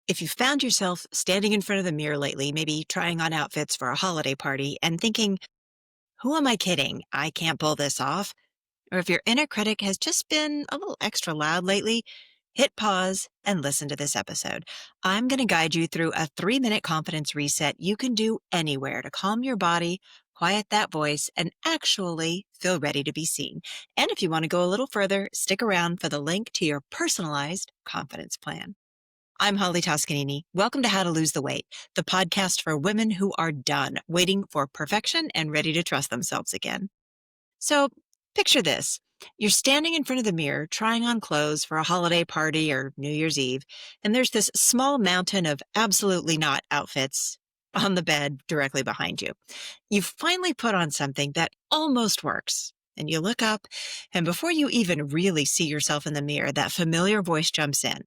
If you found yourself standing in front of the mirror lately, maybe trying on outfits for a holiday party and thinking, who am I kidding? I can't pull this off. Or if your inner critic has just been a little extra loud lately, hit pause and listen to this episode. I'm going to guide you through a 3-minute confidence reset you can do anywhere to calm your body, quiet that voice, and actually feel ready to be seen. And if you want to go a little further, stick around for the link to your personalized confidence plan. I'm Holly Toscanini. Welcome to How to Lose the Weight, the podcast for women who are done waiting for perfection and ready to trust themselves again. So picture this. You're standing in front of the mirror trying on clothes for a holiday party or New Year's Eve, and there's this small mountain of absolutely not outfits on the bed directly behind you. You finally put on something that almost works, and you look up, and before you even really see yourself in the mirror, that familiar voice jumps in.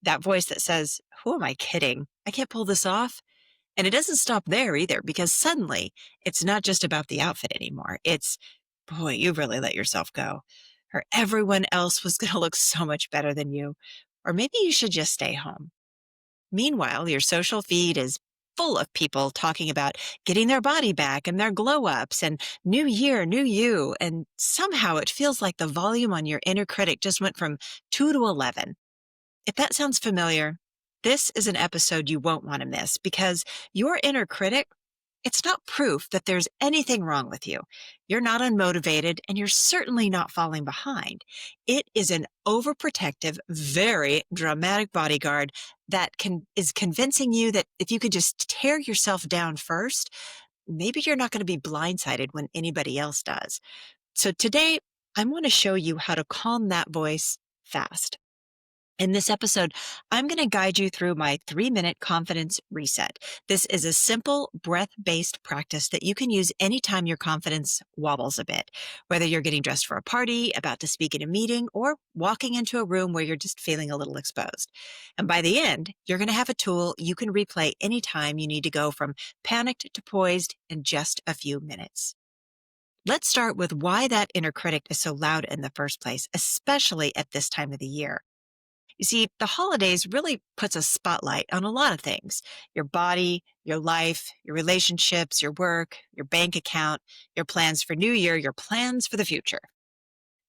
That voice that says, who am I kidding? I can't pull this off. And it doesn't stop there either, because suddenly it's not just about the outfit anymore. It's, boy, you really let yourself go. Or everyone else was going to look so much better than you. Or maybe you should just stay home. Meanwhile, your social feed is full of people talking about getting their body back and their glow ups and new year, new you. And somehow it feels like the volume on your inner critic just went from 2 to 11. If that sounds familiar, this is an episode you won't want to miss, because your inner critic, it's not proof that there's anything wrong with you. You're not unmotivated, and you're certainly not falling behind. It is an overprotective, very dramatic bodyguard that is convincing you that if you could just tear yourself down first, maybe you're not going to be blindsided when anybody else does. So today, I want to show you how to calm that voice fast. In this episode, I'm going to guide you through my 3-minute confidence reset. This is a simple breath-based practice that you can use anytime your confidence wobbles a bit, whether you're getting dressed for a party, about to speak at a meeting, or walking into a room where you're just feeling a little exposed. And by the end, you're going to have a tool you can replay anytime you need to go from panicked to poised in just a few minutes. Let's start with why that inner critic is so loud in the first place, especially at this time of the year. You see, the holidays really puts a spotlight on a lot of things: your body, your life, your relationships, your work, your bank account, your plans for New Year, your plans for the future.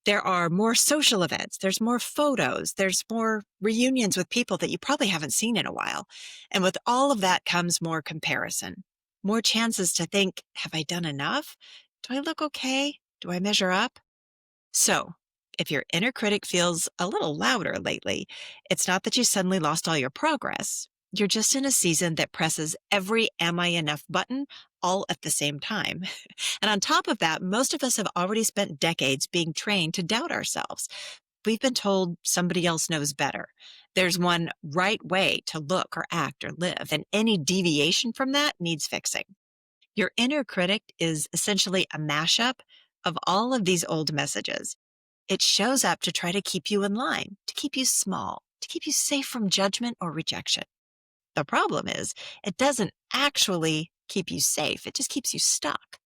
There are more social events. There's more photos. There's more reunions with people that you probably haven't seen in a while. And with all of that comes more comparison, more chances to think, have I done enough? Do I look okay? Do I measure up? So, if your inner critic feels a little louder lately, it's not that you suddenly lost all your progress. You're just in a season that presses every am I enough button all at the same time. And on top of that, most of us have already spent decades being trained to doubt ourselves. We've been told somebody else knows better. There's one right way to look or act or live, and any deviation from that needs fixing. Your inner critic is essentially a mashup of all of these old messages. It shows up to try to keep you in line, to keep you small, to keep you safe from judgment or rejection. The problem is, it doesn't actually keep you safe. It just keeps you stuck.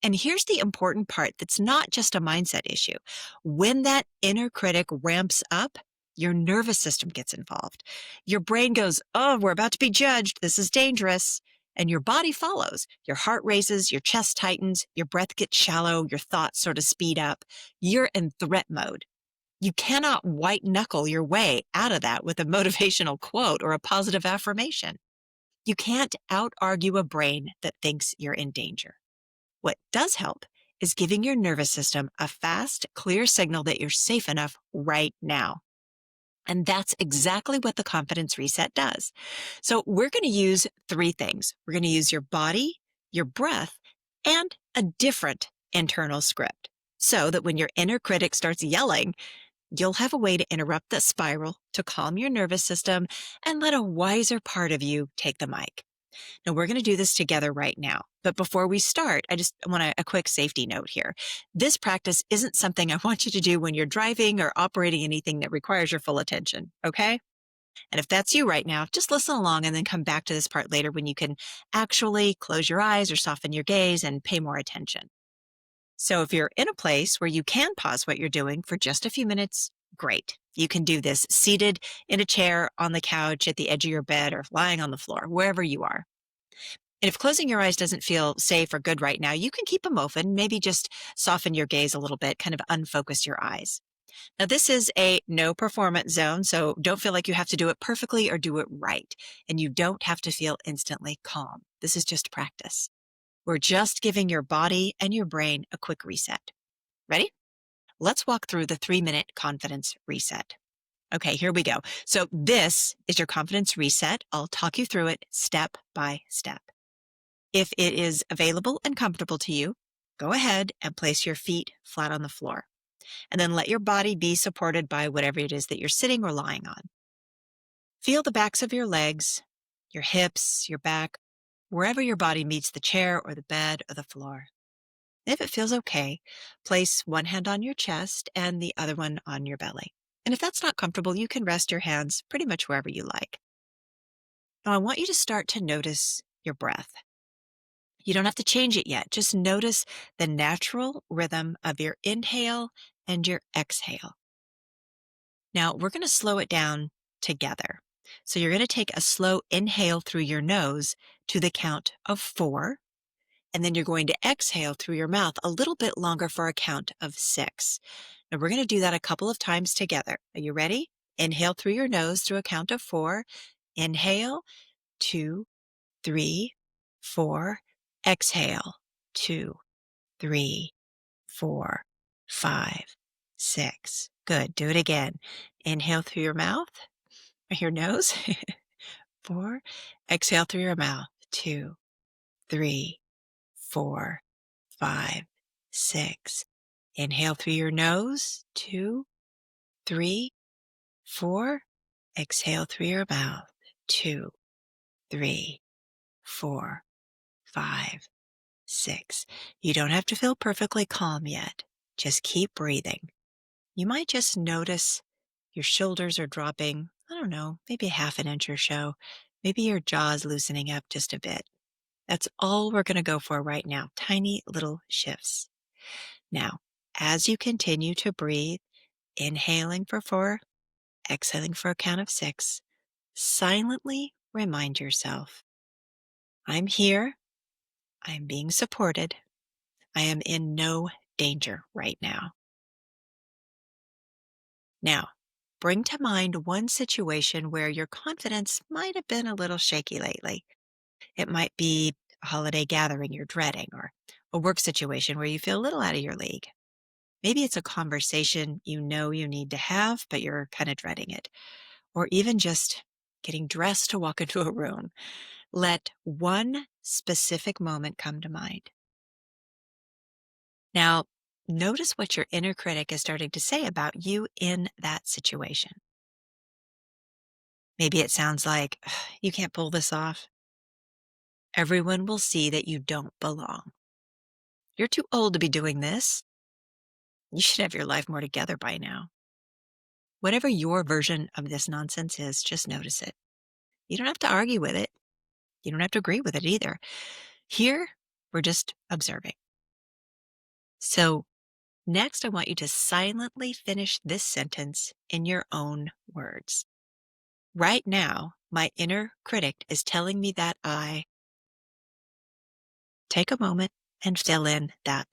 And here's the important part that's not just a mindset issue. When that inner critic ramps up, your nervous system gets involved. Your brain goes, oh, we're about to be judged. This is dangerous. And your body follows. Your heart races, your chest tightens, your breath gets shallow, your thoughts sort of speed up. You're in threat mode. You cannot white knuckle your way out of that with a motivational quote or a positive affirmation. You can't out-argue a brain that thinks you're in danger. What does help is giving your nervous system a fast, clear signal that you're safe enough right now. And that's exactly what the confidence reset does. So we're going to use 3 things. We're going to use your body, your breath, and a different internal script, so that when your inner critic starts yelling, you'll have a way to interrupt the spiral, to calm your nervous system, and let a wiser part of you take the mic. Now, we're going to do this together right now. But before we start, I just want a quick safety note here. This practice isn't something I want you to do when you're driving or operating anything that requires your full attention, okay? And if that's you right now, just listen along and then come back to this part later when you can actually close your eyes or soften your gaze and pay more attention. So if you're in a place where you can pause what you're doing for just a few minutes, great. You can do this seated in a chair, on the couch, at the edge of your bed, or lying on the floor, wherever you are. And if closing your eyes doesn't feel safe or good right now, you can keep them open, maybe just soften your gaze a little bit, kind of unfocus your eyes. Now, this is a no performance zone, so don't feel like you have to do it perfectly or do it right. And you don't have to feel instantly calm. This is just practice. We're just giving your body and your brain a quick reset. Ready? Let's walk through the 3-minute confidence reset. Okay, here we go. So this is your confidence reset. I'll talk you through it step by step. If it is available and comfortable to you, go ahead and place your feet flat on the floor. And then let your body be supported by whatever it is that you're sitting or lying on. Feel the backs of your legs, your hips, your back, wherever your body meets the chair or the bed or the floor. If it feels okay, place one hand on your chest and the other one on your belly. And if that's not comfortable, you can rest your hands pretty much wherever you like. Now, I want you to start to notice your breath. You don't have to change it yet. Just notice the natural rhythm of your inhale and your exhale. Now, we're going to slow it down together. So you're going to take a slow inhale through your nose to the count of 4. And then you're going to exhale through your mouth a little bit longer for a count of 6. Now, we're going to do that a couple of times together. Are you ready? Inhale through your nose through a count of 4. Inhale, 2, 3, 4. Exhale, 2, 3, 4, 5, 6. Good. Do it again. Inhale through your mouth, or your nose. 4. Exhale through your mouth. 2, 3, 4, 5, 6. Inhale through your nose. 2, 3, 4. Exhale through your mouth. 2, 3, 4, 5, 6. You don't have to feel perfectly calm yet. Just keep breathing. You might just notice your shoulders are dropping, I don't know, maybe ½ an inch or so. Maybe your jaw's loosening up just a bit. That's all we're going to go for right now. Tiny little shifts. Now, as you continue to breathe, inhaling for 4, exhaling for a count of 6, silently remind yourself, I'm here. I'm being supported. I am in no danger right now. Now, bring to mind one situation where your confidence might have been a little shaky lately. It might be a holiday gathering you're dreading, or a work situation where you feel a little out of your league. Maybe it's a conversation you know you need to have, but you're kind of dreading it. Or even just getting dressed to walk into a room. Let one specific moment come to mind. Now, notice what your inner critic is starting to say about you in that situation. Maybe it sounds like, you can't pull this off. Everyone will see that you don't belong. You're too old to be doing this. You should have your life more together by now. Whatever your version of this nonsense is, just notice it. You don't have to argue with it. You don't have to agree with it either. Here, we're just observing. So next, I want you to silently finish this sentence in your own words. Right now, my inner critic is telling me that I... Take a moment and fill in that.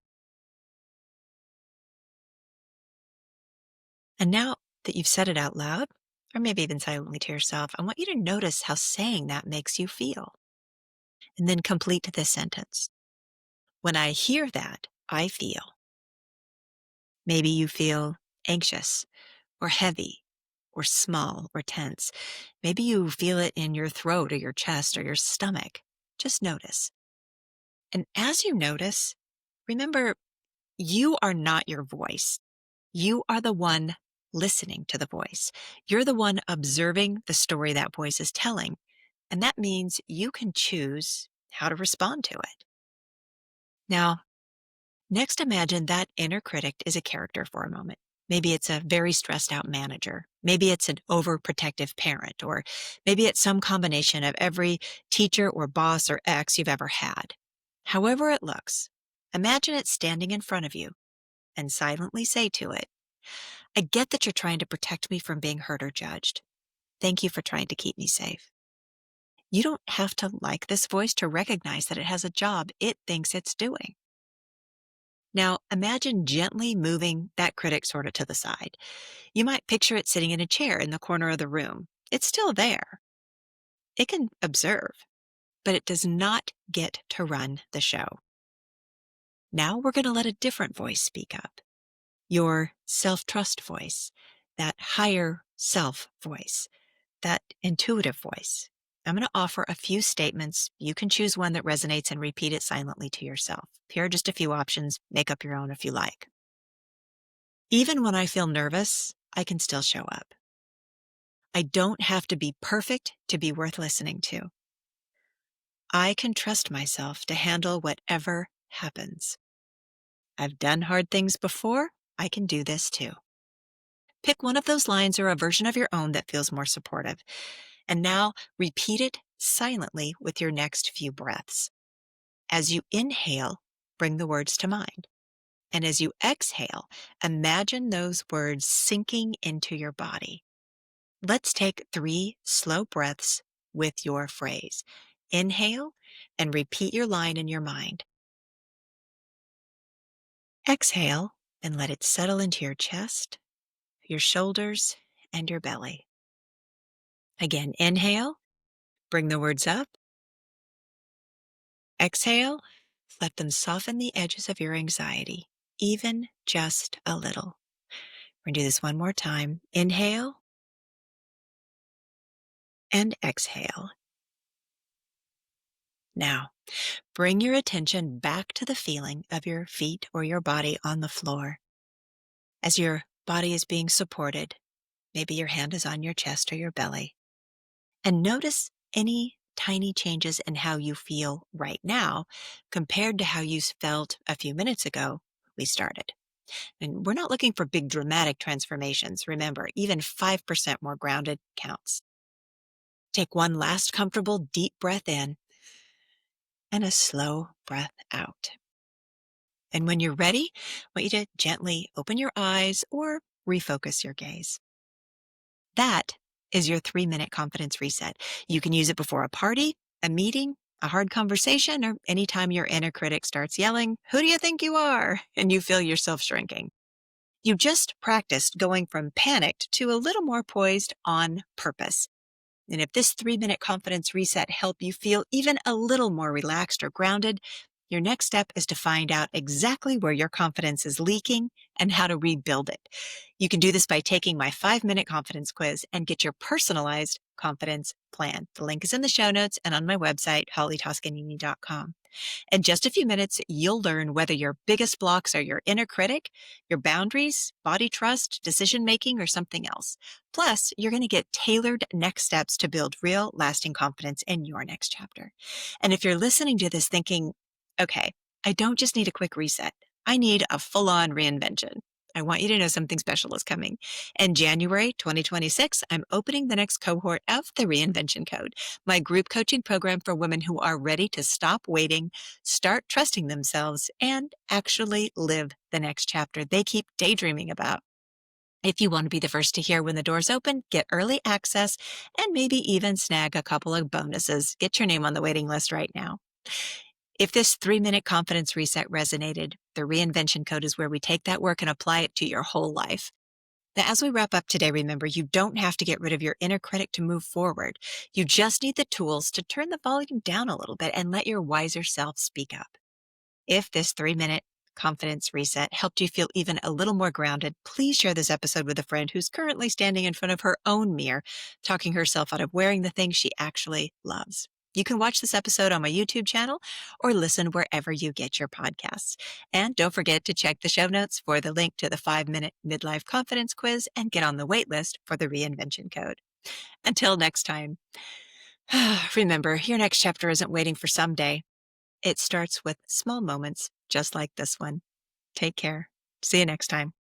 And now that you've said it out loud, or maybe even silently to yourself, I want you to notice how saying that makes you feel. And then complete this sentence. When I hear that, I feel. Maybe you feel anxious or heavy or small or tense. Maybe you feel it in your throat or your chest or your stomach. Just notice. And as you notice, remember, you are not your voice. You are the one listening to the voice. You're the one observing the story that voice is telling. And that means you can choose how to respond to it. Now, next, imagine that inner critic is a character for a moment. Maybe it's a very stressed out manager. Maybe it's an overprotective parent, or maybe it's some combination of every teacher or boss or ex you've ever had. However it looks, imagine it standing in front of you and silently say to it, I get that you're trying to protect me from being hurt or judged. Thank you for trying to keep me safe. You don't have to like this voice to recognize that it has a job it thinks it's doing. Now, imagine gently moving that critic sort of to the side. You might picture it sitting in a chair in the corner of the room. It's still there. It can observe, but it does not get to run the show. Now we're going to let a different voice speak up. Your self-trust voice, that higher self voice, that intuitive voice. I'm going to offer a few statements. You can choose one that resonates and repeat it silently to yourself. Here are just a few options. Make up your own if you like. Even when I feel nervous, I can still show up. I don't have to be perfect to be worth listening to. I can trust myself to handle whatever happens. I've done hard things before. I can do this too. Pick one of those lines or a version of your own that feels more supportive. And now repeat it silently with your next few breaths. As you inhale, bring the words to mind. And as you exhale, imagine those words sinking into your body. Let's take 3 slow breaths with your phrase. Inhale and repeat your line in your mind. Exhale and let it settle into your chest, your shoulders, and your belly. Again, inhale, bring the words up. Exhale, let them soften the edges of your anxiety, even just a little. We're going to do this one more time. Inhale and exhale. Now, bring your attention back to the feeling of your feet or your body on the floor. As your body is being supported, maybe your hand is on your chest or your belly. And notice any tiny changes in how you feel right now compared to how you felt a few minutes ago we started. And we're not looking for big dramatic transformations. Remember, even 5% more grounded counts. Take one last comfortable deep breath in and a slow breath out. And when you're ready, I want you to gently open your eyes or refocus your gaze. That is your 3-minute confidence reset. You can use it before a party, a meeting, a hard conversation, or anytime your inner critic starts yelling, "Who do you think you are?" and you feel yourself shrinking. You just practiced going from panicked to a little more poised on purpose. And if this 3-minute confidence reset helped you feel even a little more relaxed or grounded, your next step is to find out exactly where your confidence is leaking and how to rebuild it. You can do this by taking my 5-minute confidence quiz and get your personalized confidence plan. The link is in the show notes and on my website, hollytoscanini.com. In just a few minutes, you'll learn whether your biggest blocks are your inner critic, your boundaries, body trust, decision-making, or something else. Plus, you're going to get tailored next steps to build real, lasting confidence in your next chapter. And if you're listening to this thinking, okay, I don't just need a quick reset. I need a full-on reinvention. I want you to know something special is coming. In January 2026, I'm opening the next cohort of the Reinvention Code, my group coaching program for women who are ready to stop waiting, start trusting themselves, and actually live the next chapter they keep daydreaming about. If you want to be the first to hear when the doors open, get early access and maybe even snag a couple of bonuses. Get your name on the waiting list right now. If this 3-minute confidence reset resonated, the Reinvention Code is where we take that work and apply it to your whole life. Now, as we wrap up today, remember, you don't have to get rid of your inner critic to move forward. You just need the tools to turn the volume down a little bit and let your wiser self speak up. If this 3-minute confidence reset helped you feel even a little more grounded, please share this episode with a friend who's currently standing in front of her own mirror, talking herself out of wearing the things she actually loves. You can watch this episode on my YouTube channel or listen wherever you get your podcasts. And don't forget to check the show notes for the link to the 5-minute midlife confidence quiz and get on the wait list for the Reinvention Code. Until next time, remember, your next chapter isn't waiting for someday. It starts with small moments just like this one. Take care. See you next time.